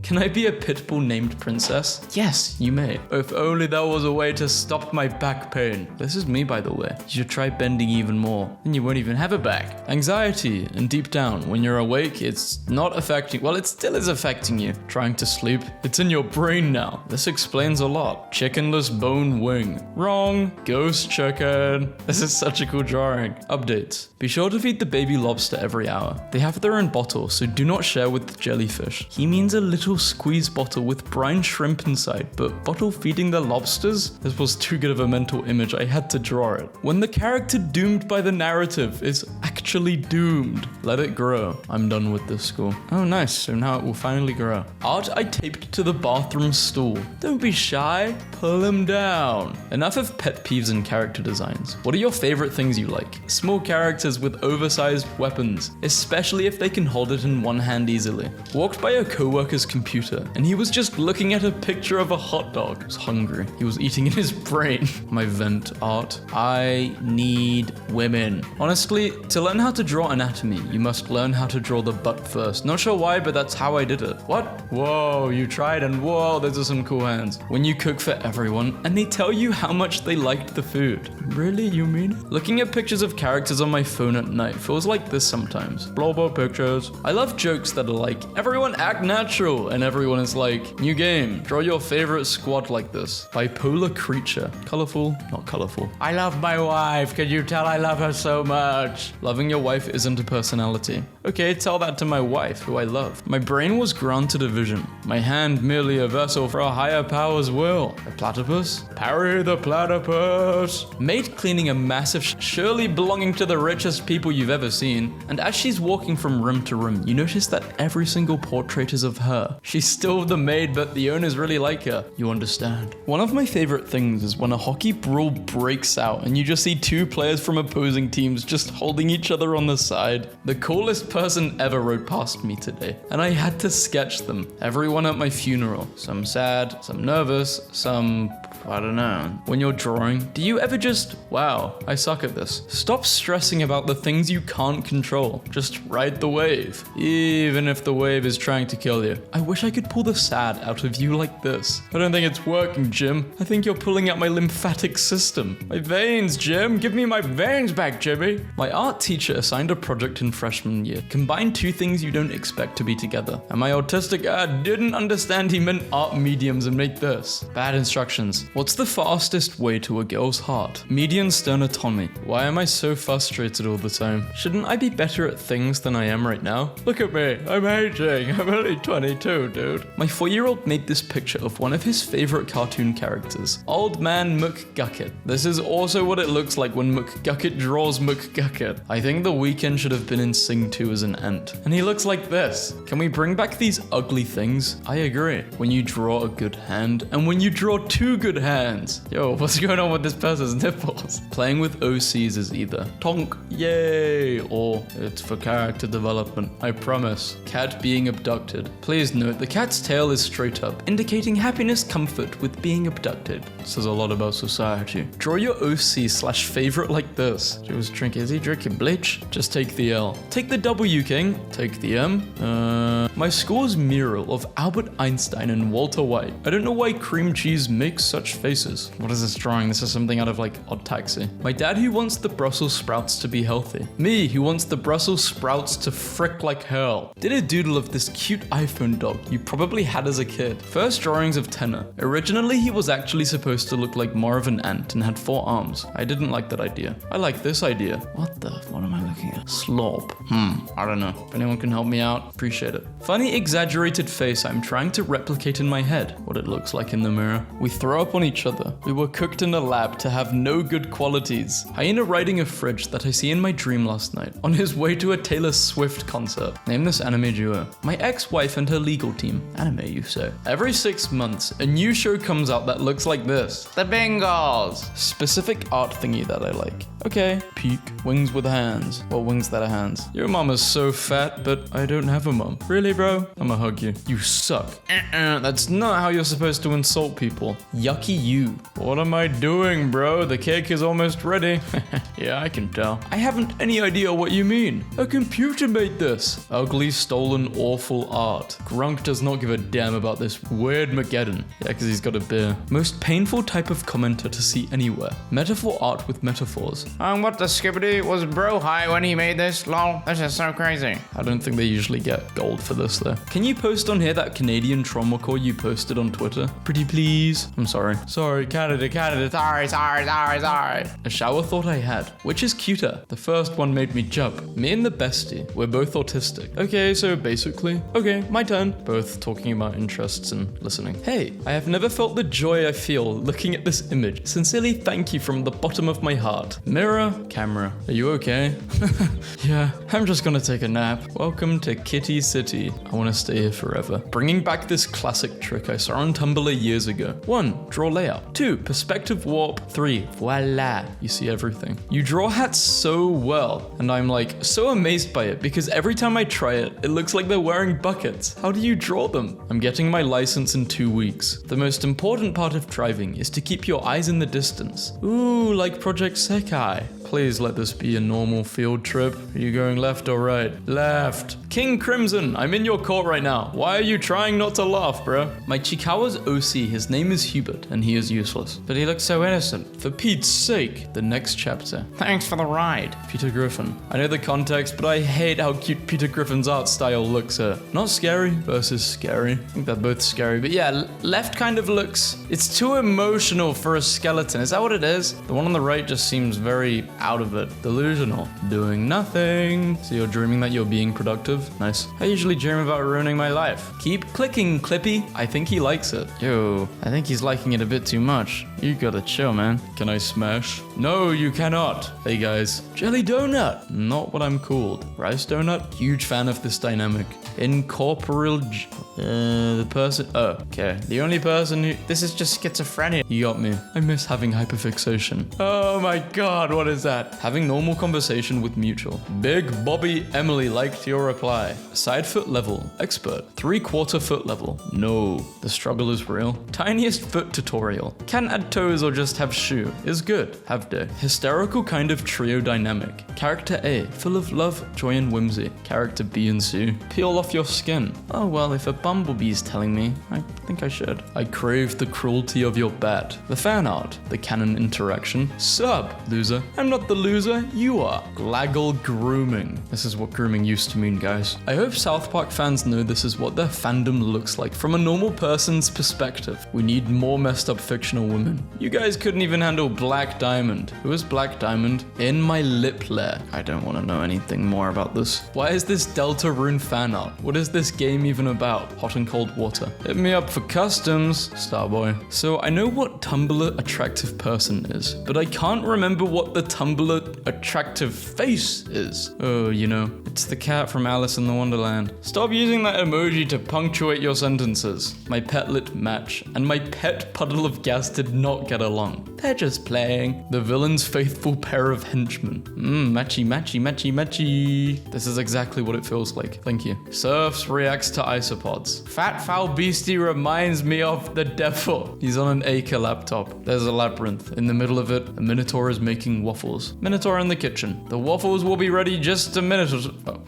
Can I be a pit bull named Princess? Yes, you may. If only there was a way to stop my back pain. This is me, by the way. You should try bending even more. Then you won't even have a back. Anxiety, and deep down, when you're awake, it's not affecting, well, it still is affecting you. Trying to sleep, it's in your brain now. This explains a lot. Chickenless bone wing. Wrong. Ghost chicken. This is such a cool drawing. Updates. Be sure to feed the baby lobster every hour. They have their own bottle, so do not share with the jellyfish. He means a little squeeze bottle with brine shrimp inside, but bottle feeding the lobsters? This was too good of a mental image, I had to draw it. When the character doomed by the narrative is actually doomed. Let it grow. I'm done with this school. Oh nice, so now it will finally grow. Art I taped to the bathroom stool. Don't be shy, pull him down. Enough of pet peeves and character designs. What are your favorite things you like? Small characters with oversized weapons, especially if they can hold it in one hand easily. Walked by a coworker's computer and he was just looking at a picture of a hot dog. He was hungry. He was eating in his brain. My vent art. I need women. Honestly, to learn how to draw anatomy, you must learn how to draw the butt first. Not sure why, but that's how I did it. What? Whoa, you tried and whoa, those are some cool hands. When you cook for everyone and they tell you how much they liked the food. Really, you mean it? Looking at pictures of characters on my phone at night feels like this sometimes. Blobber pictures. I love jokes that are like, everyone act natural, and everyone is like, new game, draw your favorite squad like this. Bipolar creature. Colorful, not colorful. I love my wife, can you tell I love her so much? Loving your wife isn't a personality. Okay, tell that to my wife, who I love. My brain was granted a vision. My hand merely a vessel for a higher power's will. A platypus? Parry the platypus. Maid cleaning a massive surely belonging to the richest people you've ever seen. And as she's walking from room to room, you notice that every single portrait is of her. She's still the maid, but the owners really like her. You understand. One of my favorite things is when a hockey brawl breaks out and you just see two players from opposing teams just holding each other on the side. The coolest person ever rode past me today, and I had to sketch them. Everyone at my funeral. Some sad, some nervous, some... I don't know. When you're drawing, do you ever just, wow, I suck at this. Stop stressing about the things you can't control. Just ride the wave, even if the wave is trying to kill you. I wish I could pull the sad out of you like this. I don't think it's working, Jim. I think you're pulling out my lymphatic system. My veins, Jim. Give me my veins back, Jimmy. My art teacher assigned a project in freshman year. Combine two things you don't expect to be together. And my autistic didn't understand he meant art mediums and made this. Bad instructions. What's the fastest way to a girl's heart? Median sternotomy. Why am I so frustrated all the time? Shouldn't I be better at things than I am right now? Look at me, I'm aging. I'm only 22, dude. My 4-year-old made this picture of one of his favorite cartoon characters, Old Man McGucket. This is also what it looks like when McGucket draws McGucket. I think The Weeknd should have been in Sing 2 as an ant. And he looks like this. Can we bring back these ugly things? I agree. When you draw a good hand, and when you draw two good hands. Yo, what's going on with this person's nipples? Playing with OCs is either tonk, yay, or it's for character development. I promise. Cat being abducted. Please note, the cat's tail is straight up, indicating happiness, comfort with being abducted. This says a lot about society. Draw your OC/favorite like this. Is he drinking bleach? Just take the L. Take the W, King. Take the M. My school's mural of Albert Einstein and Walter White. I don't know why cream cheese makes such faces. What is this drawing? This is something out of like Odd Taxi. My dad who wants the Brussels sprouts to be healthy. Me who wants the Brussels sprouts to frick like hell. Did a doodle of this cute iPhone dog you probably had as a kid. First drawings of Tenor. Originally he was actually supposed to look like more of an ant and had 4 arms. I didn't like that idea. I like this idea. What am I looking at? Slop. I don't know. If anyone can help me out, appreciate it. Funny exaggerated face I'm trying to replicate in my head. What it looks like in the mirror. We throw up on each other. We were cooked in a lab to have no good qualities. Hyena riding a fridge that I see in my dream last night. On his way to a Taylor Swift concert. Name this anime duo. My ex-wife and her legal team. Anime, you say. Every 6 months, a new show comes out that looks like this. The Bengals. Specific art thingy that I like. Okay. Peak. Wings with hands. Well, wings that are hands. Your mama's so fat, but I don't have a mom. Really, bro? I'ma hug you. You suck. That's not how you're supposed to insult people. Yucky you. What am I doing, bro? The cake is almost ready. Yeah, I can tell. I haven't any idea what you mean. A computer made this. Ugly, stolen, awful art. Grunk does not give a damn about this weird Mageddon. Yeah, because he's got a beer. Most painful type of commenter to see anywhere. Metaphor art with metaphors. What the skibbity was bro high when he made this? Lol, this is so crazy. I don't think they usually get gold for this though. Can you post on here that Canadian trauma core you posted on Twitter? Pretty please. I'm sorry. Sorry, Canada. Sorry. A shower thought I had. Which is cuter? The first one made me jump. Me and the bestie. We're both autistic. Okay, so basically. Okay, my turn. Both talking about interests and listening. Hey, I have never felt the joy I feel looking at this image. Sincerely thank you from the bottom of my heart. Mirror, camera. Are you okay? Yeah, I'm just gonna take a nap. Welcome to Kitty City. I wanna stay here forever. Bringing back this classic trick I saw on Tumblr years ago. 1. Draw layout. 2. Perspective warp. 3. Voila. You see everything. You draw hats so well, and I'm like so amazed by it because every time I try it, it looks like they're wearing buckets. How do you draw them? I'm getting my license in 2 weeks. The most important part of driving is to keep your eyes in the distance. Ooh, like Project Sekai. Please let this be a normal field trip. Are you going left or right? Left. King Crimson, I'm in your court right now. Why are you trying not to laugh, bro? My Chikawa's OC, his name is Hubert, and he is useless. But he looks so innocent. For Pete's sake, the next chapter. Thanks for the ride. Peter Griffin. I know the context, but I hate how cute Peter Griffin's art style looks here. Not scary versus scary. I think they're both scary, but yeah, left kind of looks... It's too emotional for a skeleton. Is that what it is? The one on the right just seems very out of it. Delusional. Doing nothing. So you're dreaming that you're being productive? Nice. I usually dream about ruining my life. Keep clicking, Clippy. I think he likes it. Yo, I think he's liking it a bit too much. You gotta chill, man. Can I smash? No, you cannot. Hey guys. Jelly donut. Not what I'm called. Rice donut. Huge fan of this dynamic. Incorporeal... the person... Oh, okay. The only person who... This is just schizophrenia. You got me. I miss having hyperfixation. Oh my god, what is that? Having normal conversation with mutual. Big Bobby Emily liked your reply. Side foot level. Expert. 3/4 foot level. No. The struggle is real. Tiniest foot tutorial. Can add toes or just have shoe. Is good. Have day. Hysterical kind of trio dynamic. Character A. Full of love, joy and whimsy. Character B and C. Peel off your skin. Oh well, if a bumblebee's telling me, I think I should. I crave the cruelty of your bat. The fan art. The canon interaction. Sub. Loser. I'm not the loser, you are. Glaggle grooming. This is what grooming used to mean, guys. I hope South Park fans know this is what their fandom looks like from a normal person's perspective. We need more messed up fictional women. You guys couldn't even handle Black Diamond. Who is Black Diamond? In my lip lair. I don't want to know anything more about this. Why is this Delta Rune fan art? What is this game even about? Hot and cold water. Hit me up for customs, Starboy. So I know what Tumblr attractive person is, but I can't remember what the Tumblr attractive face is. Oh, you know, it's the cat from Alice in the Wonderland. Stop using that emoji to punctuate your sentences. My pet lit match, and my pet puddle of gas did not get along. They're just playing. The villain's faithful pair of henchmen. Matchy. This is exactly what it feels like. Thank you. Surfs reacts to isopods. Fat foul beastie reminds me of the devil. He's on an Acre laptop. There's a labyrinth. In the middle of it, a minotaur is making waffles. Minotaur in the kitchen. The waffles will be ready just a minute or so. Oh.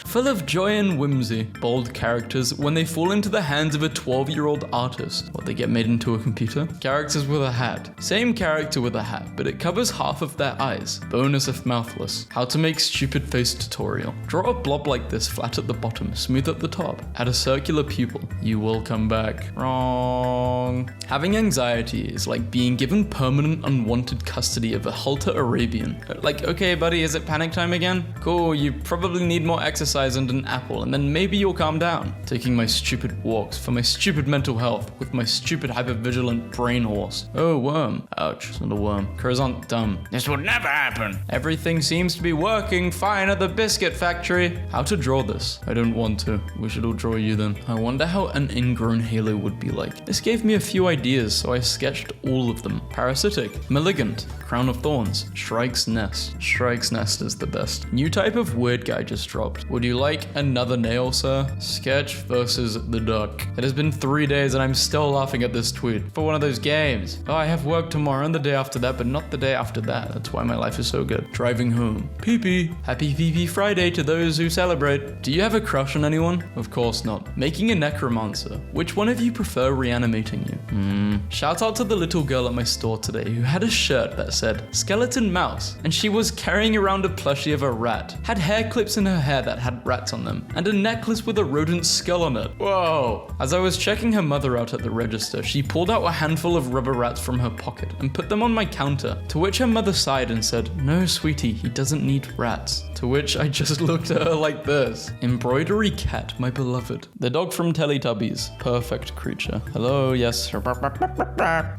Full of joy and whimsy. Bold characters when they fall into the hands of a 12-year-old artist. What, they get made into a computer? Characters with a hat. Same character with a hat, but it covers half of their eyes. Bonus if mouthless. How to make stupid face tutorial. Draw a blob like this flat at the bottom, smooth at the top. Add a circular pupil. You will come back. Wrong. Having anxiety is like being given permanent unwanted custody of a halter Arabian. Like, okay buddy, is it panic time again? Cool, you probably need more exercise exercise and an apple, and then maybe you'll calm down. Taking my stupid walks for my stupid mental health with my stupid hypervigilant brain horse. Oh, worm. Ouch, it's not a worm. Crows aren't dumb. This would never happen. Everything seems to be working fine at the biscuit factory. How to draw this? I don't want to. We should all draw you then. I wonder how an ingrown halo would be like. This gave me a few ideas, so I sketched all of them. Parasitic, malignant, crown of thorns, Shrike's nest. Shrike's nest is the best. New type of weird guy just dropped. Would you like another nail, sir? Sketch versus the duck. It has been 3 days and I'm still laughing at this tweet. For one of those games. Oh, I have work tomorrow and the day after that, but not the day after that. That's why my life is so good. Driving home. Pee-pee. Happy Pee-pee Friday to those who celebrate. Do you have a crush on anyone? Of course not. Making a necromancer. Which one of you prefer reanimating you? Shout out to the little girl at my store today who had a shirt that said skeleton mouse, and she was carrying around a plushie of a rat, had hair clips in her hair that had rats on them, and a necklace with a rodent skull on it. Whoa. As I was checking her mother out at the register, she pulled out a handful of rubber rats from her pocket and put them on my counter, to which her mother sighed and said, "No, sweetie, he doesn't need rats." To which I just looked at her like this. Embroidery cat, my beloved. The dog from Teletubbies. Perfect creature. Hello, yes.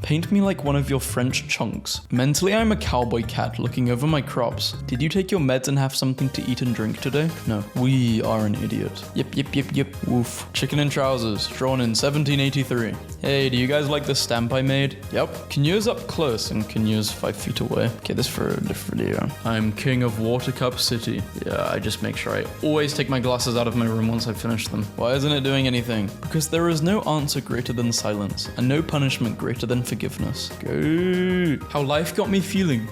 Paint me like one of your French chunks. Mentally, I'm a cowboy cat looking over my crops. Did you take your meds and have something to eat and drink today? No. We are an idiot. Yep. Woof. Chicken in trousers. Drawn in 1783. Hey, do you guys like the stamp I made? Yep. Kenya's up close and Kenya's 5 feet away. Okay, this for a different video. I'm king of Watercup City. Yeah, I just make sure I always take my glasses out of my room once I finish them. Why isn't it doing anything? Because there is no answer greater than silence, and no punishment greater than forgiveness. Go. How life got me feeling.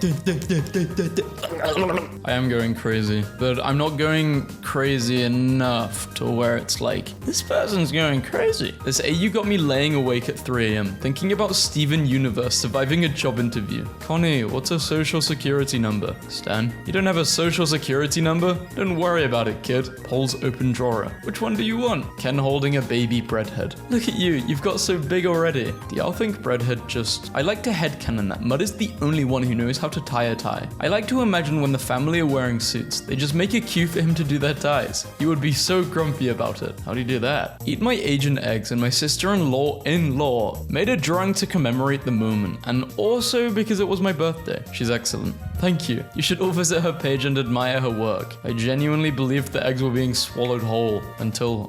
I am going crazy, but I'm not going crazy enough to where it's like, this person's going crazy. This AU got me laying awake at 3 a.m. thinking about Steven Universe surviving a job interview. Connie, what's a social security number? Stan, you don't have a social security number? Don't worry about it, kid. Paul's open drawer. Which one do you want? Ken holding a baby breadhead. Look at you, you've got so big already. Do y'all think breadhead just... I like to headcanon that Mud is the only one who knows how to tie a tie. I like to imagine when the family are wearing suits, they just make a queue for him to do their ties. He would be so grumpy about it. How do you do that? Eat my Asian eggs, and my sister-in-law made a drawing to commemorate the moment, and also because it was my birthday. She's excellent. Thank you. You should all visit her page and admire her work. I genuinely believed the eggs were being swallowed whole. Until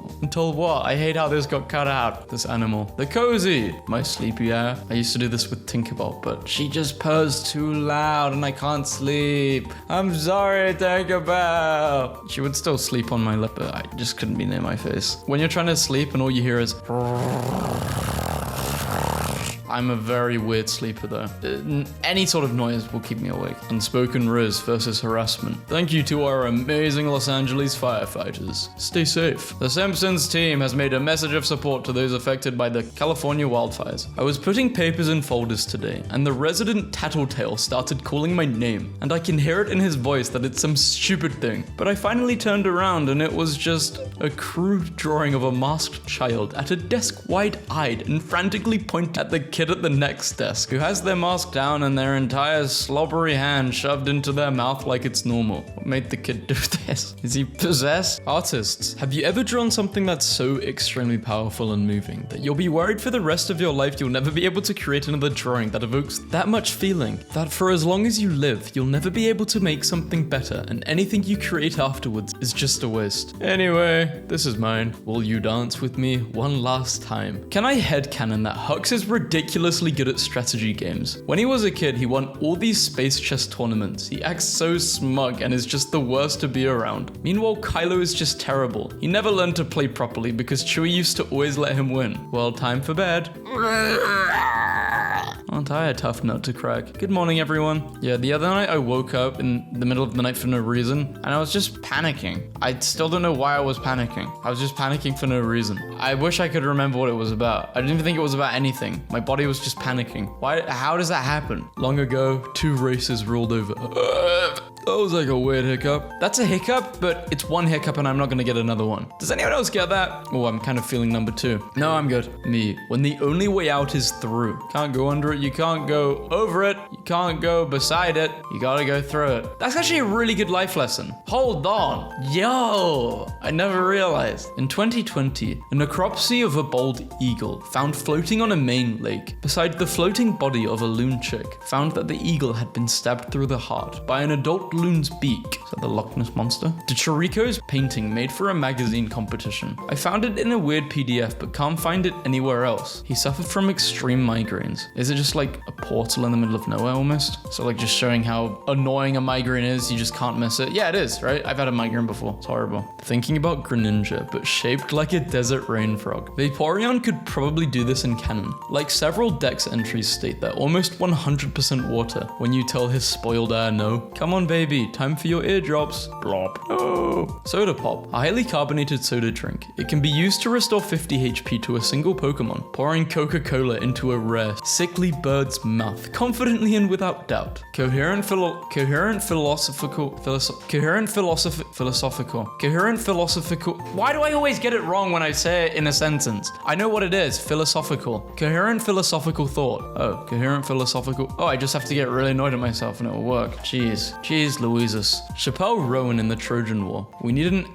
what? I hate how this got cut out. This animal. The cozy. My sleepy air. I used to do this with Tinkerbell, but she just purrs too loud and I can't sleep. I'm sorry, Tinkerbell. She would still sleep on my lip, but I just couldn't be near my face. When you're trying to sleep and all you hear is... I'm a very weird sleeper though. Any sort of noise will keep me awake. Unspoken Riz versus harassment. Thank you to our amazing Los Angeles firefighters. Stay safe. The Simpsons team has made a message of support to those affected by the California wildfires. I was putting papers in folders today, and the resident tattletale started calling my name, and I can hear it in his voice that it's some stupid thing. But I finally turned around and it was just a crude drawing of a masked child at a desk wide-eyed and frantically pointing at the kid at the next desk who has their mask down and their entire slobbery hand shoved into their mouth like it's normal. What made the kid do this? Is he possessed? Artists, have you ever drawn something that's so extremely powerful and moving that you'll be worried for the rest of your life you'll never be able to create another drawing that evokes that much feeling, that for as long as you live you'll never be able to make something better and anything you create afterwards is just a waste? Anyway, this is mine. Will you dance with me one last time? Can I headcanon that Hux is ridiculously good at strategy games? When he was a kid, he won all these space chess tournaments. He acts so smug and is just the worst to be around. Meanwhile, Kylo is just terrible. He never learned to play properly because Chewie used to always let him win. Well, time for bed. Aren't I a tough nut to crack? Good morning, everyone. Yeah, the other night I woke up in the middle of the night for no reason, and I was just panicking. I still don't know why I was panicking. I was just panicking for no reason. I wish I could remember what it was about. I didn't even think it was about anything. My body was just panicking. Why? How does that happen? Long ago, 2 races ruled over. That was like a weird hiccup. That's a hiccup, but it's one hiccup and I'm not gonna get another one. Does anyone else get that? Oh, I'm kind of feeling number 2. No, I'm good. Me. When the only way out is through. Can't go under it, you can't go over it, you can't go beside it, you gotta go through it. That's actually a really good life lesson. Hold on. Yo, I never realized. In 2020, a necropsy of a bald eagle found floating on a Maine lake beside the floating body of a loon chick found that the eagle had been stabbed through the heart by an adult loon's beak. Is that the Loch Ness Monster? De Chirico's painting made for a magazine competition. I found it in a weird PDF but can't find it anywhere else. He suffered from extreme migraines. Is it just like a portal in the middle of nowhere almost? So like just showing how annoying a migraine is, you just can't miss it. Yeah, it is, right? I've had a migraine before. It's horrible. Thinking about Greninja, but shaped like a desert rain frog. Vaporeon could probably do this in canon. Like several Dex entries state that almost 100% water when you tell his spoiled air no. Come on baby, time for your eardrops. Blop. Oh. Soda Pop, a highly carbonated soda drink. It can be used to restore 50 HP to a single Pokemon. Pouring Coca-Cola into a rare, sickly bird's mouth, confidently and without doubt. Coherent philosophical. Why do I always get it wrong when I say it in a sentence? I know what it is. Philosophical. Coherent philosophical thought. Oh, coherent philosophical. Oh, I just have to get really annoyed at myself and it'll work. Jeez. Louises. Chappelle Rowan in the Trojan War. We need an